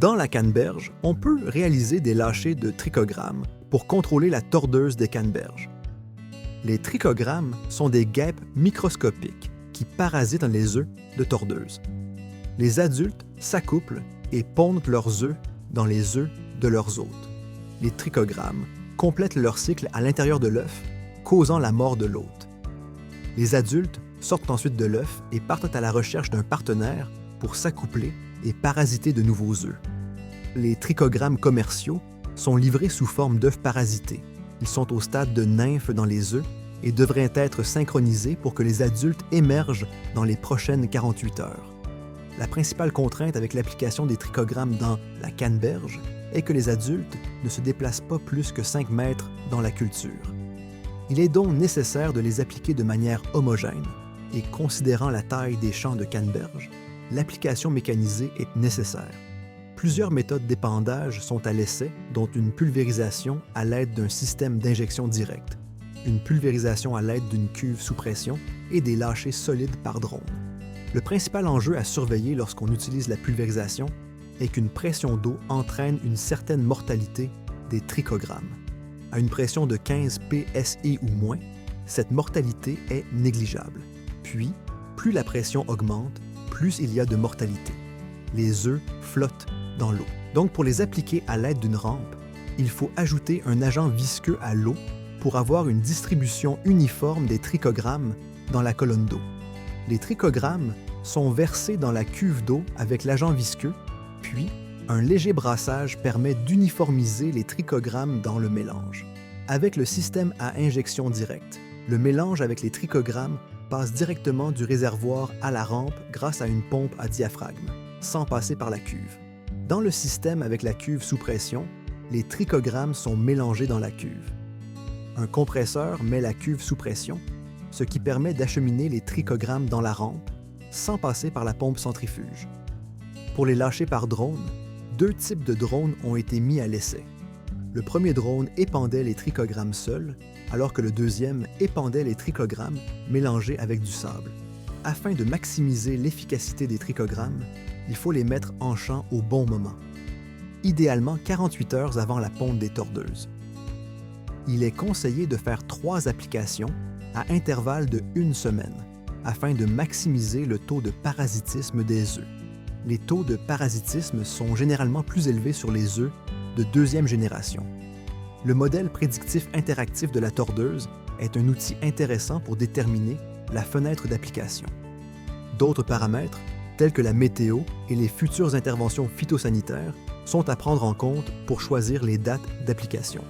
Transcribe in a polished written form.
Dans la canneberge, on peut réaliser des lâchers de trichogrammes pour contrôler la tordeuse des canneberges. Les trichogrammes sont des guêpes microscopiques qui parasitent les œufs de tordeuses. Les adultes s'accouplent et pondent leurs œufs dans les œufs de leurs hôtes. Les trichogrammes complètent leur cycle à l'intérieur de l'œuf, causant la mort de l'hôte. Les adultes sortent ensuite de l'œuf et partent à la recherche d'un partenaire pour s'accoupler et parasiter de nouveaux œufs. Les trichogrammes commerciaux sont livrés sous forme d'œufs parasités. Ils sont au stade de nymphes dans les œufs et devraient être synchronisés pour que les adultes émergent dans les prochaines 48 heures. La principale contrainte avec l'application des trichogrammes dans la canneberge est que les adultes ne se déplacent pas plus que 5 mètres dans la culture. Il est donc nécessaire de les appliquer de manière homogène et considérant la taille des champs de canneberge, l'application mécanisée est nécessaire. Plusieurs méthodes d'épandage sont à l'essai, dont une pulvérisation à l'aide d'un système d'injection directe, une pulvérisation à l'aide d'une cuve sous pression et des lâchers solides par drone. Le principal enjeu à surveiller lorsqu'on utilise la pulvérisation est qu'une pression d'eau entraîne une certaine mortalité des trichogrammes. À une pression de 15 psi ou moins, cette mortalité est négligeable. Puis, plus la pression augmente, plus il y a de mortalité. Les œufs flottent dans l'eau. Donc, pour les appliquer à l'aide d'une rampe, il faut ajouter un agent visqueux à l'eau pour avoir une distribution uniforme des trichogrammes dans la colonne d'eau. Les trichogrammes sont versés dans la cuve d'eau avec l'agent visqueux, puis un léger brassage permet d'uniformiser les trichogrammes dans le mélange. Avec le système à injection directe, le mélange avec les trichogrammes passe directement du réservoir à la rampe grâce à une pompe à diaphragme, sans passer par la cuve. Dans le système avec la cuve sous pression, les trichogrammes sont mélangés dans la cuve. Un compresseur met la cuve sous pression, ce qui permet d'acheminer les trichogrammes dans la rampe sans passer par la pompe centrifuge. Pour les lâcher par drone, 2 types de drones ont été mis à l'essai. Le premier drone épandait les trichogrammes seuls, alors que le deuxième épandait les trichogrammes mélangés avec du sable. Afin de maximiser l'efficacité des trichogrammes, il faut les mettre en champ au bon moment, idéalement 48 heures avant la ponte des tordeuses. Il est conseillé de faire 3 applications à intervalles de 1 semaine, afin de maximiser le taux de parasitisme des œufs. Les taux de parasitisme sont généralement plus élevés sur les œufs de 2e génération. Le modèle prédictif interactif de la tordeuse est un outil intéressant pour déterminer la fenêtre d'application. D'autres paramètres, tels que la météo et les futures interventions phytosanitaires, sont à prendre en compte pour choisir les dates d'application.